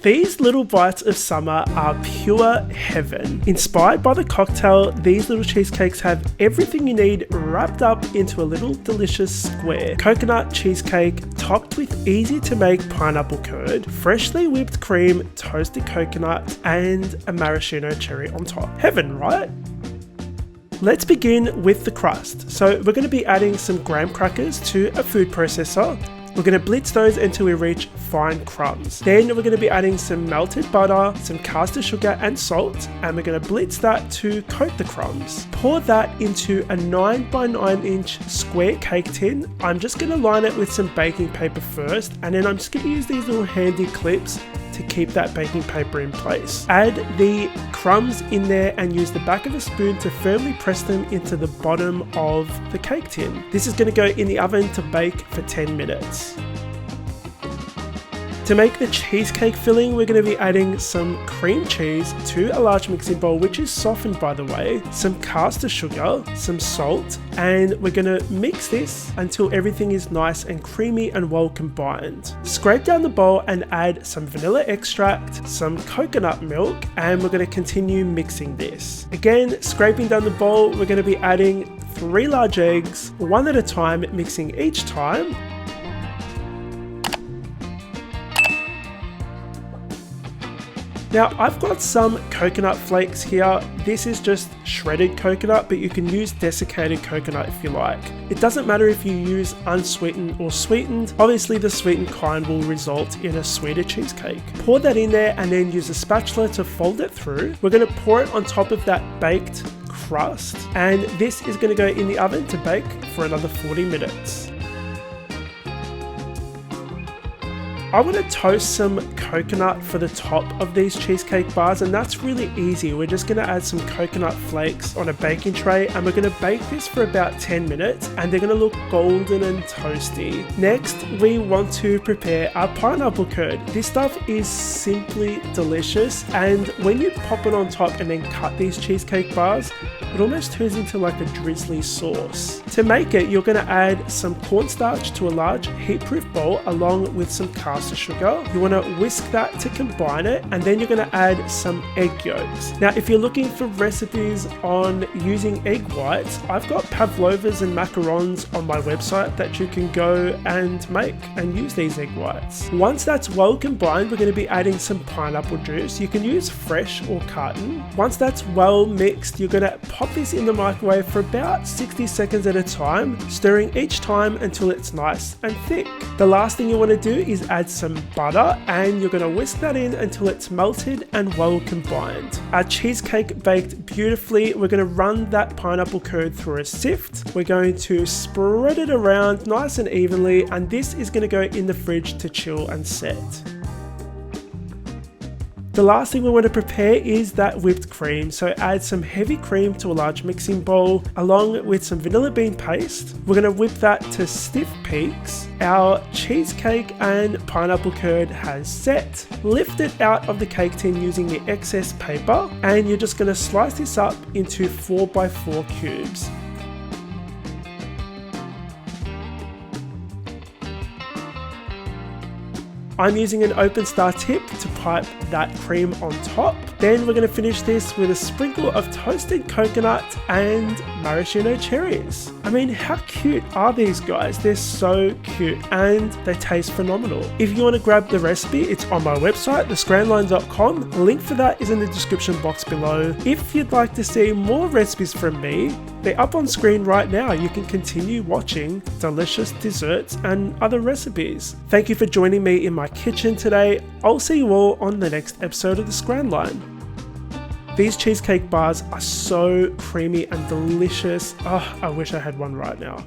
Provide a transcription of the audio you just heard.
These little bites of summer are pure heaven. Inspired by the cocktail, these little cheesecakes have everything you need wrapped up into a little delicious square. Coconut cheesecake topped with easy to make pineapple curd, freshly whipped cream, toasted coconut, and a maraschino cherry on top. Heaven, right? Let's begin with the crust. So we're going to be adding some graham crackers to a food processor. We're going to blitz those until we reach fine crumbs. Then we're going to be adding some melted butter, some caster sugar and salt, and we're going to blitz that to coat the crumbs. Pour that into a 9 by 9 inch square cake tin. I'm just going to line it with some baking paper first, and then I'm just going to use these little handy clips to keep that baking paper in place. Add the crumbs in there and use the back of a spoon to firmly press them into the bottom of the cake tin. This is going to go in the oven to bake for 10 minutes. To make the cheesecake filling, we're going to be adding some cream cheese to a large mixing bowl, which is softened by the way, some caster sugar, some salt, and we're going to mix this until everything is nice and creamy and well combined. Scrape down the bowl and add some vanilla extract, some coconut milk, and we're going to continue mixing this. Again, scraping down the bowl, we're going to be adding 3 large eggs, one at a time, mixing each time. Now I've got some coconut flakes here. This is just shredded coconut, but you can use desiccated coconut if you like. It doesn't matter if you use unsweetened or sweetened. Obviously the sweetened kind will result in a sweeter cheesecake. Pour that in there and then use a spatula to fold it through. We're going to pour it on top of that baked crust, and this is going to go in the oven to bake for another 40 minutes. I want to toast some coconut for the top of these cheesecake bars, and that's really easy. We're just going to add some coconut flakes on a baking tray, and we're going to bake this for about 10 minutes, and they're going to look golden and toasty. Next, we want to prepare our pineapple curd. This stuff is simply delicious, and when you pop it on top and then cut these cheesecake bars, it almost turns into like a drizzly sauce. To make it, you're going to add some cornstarch to a large heat-proof bowl along with some caster sugar. You want to whisk that to combine it, and then you're going to add some egg yolks. Now, if you're looking for recipes on using egg whites, I've got pavlovas and macarons on my website that you can go and make and use these egg whites. Once that's well combined, we're going to be adding some pineapple juice. You can use fresh or carton. Once that's well mixed, you're going to pop this in the microwave for about 60 seconds at a time, stirring each time until it's nice and thick. The last thing you want to do is add some butter, and you're going to whisk that in until it's melted and well combined. Our cheesecake baked beautifully. We're going to run that pineapple curd through a sift. We're going to spread it around nice and evenly, and this is going to go in the fridge to chill and set. The last thing we want to prepare is that whipped cream, so add some heavy cream to a large mixing bowl along with some vanilla bean paste. We're going to whip that to stiff peaks. Our cheesecake and pineapple curd has set. Lift it out of the cake tin using the excess paper, and you're just going to slice this up into 4 by 4 cubes. I'm using an open star tip to pipe that cream on top. Then we're going to finish this with a sprinkle of toasted coconut and maraschino cherries. I mean, how cute are these guys? They're so cute and they taste phenomenal. If you want to grab the recipe, it's on my website, thescranline.com. The link for that is in the description box below. If you'd like to see more recipes from me, they're up on screen right now. You can continue watching delicious desserts and other recipes. Thank you for joining me in my kitchen today. I'll see you all on the next episode of the Scran Line. These cheesecake bars are so creamy and delicious. Oh, I wish I had one right now.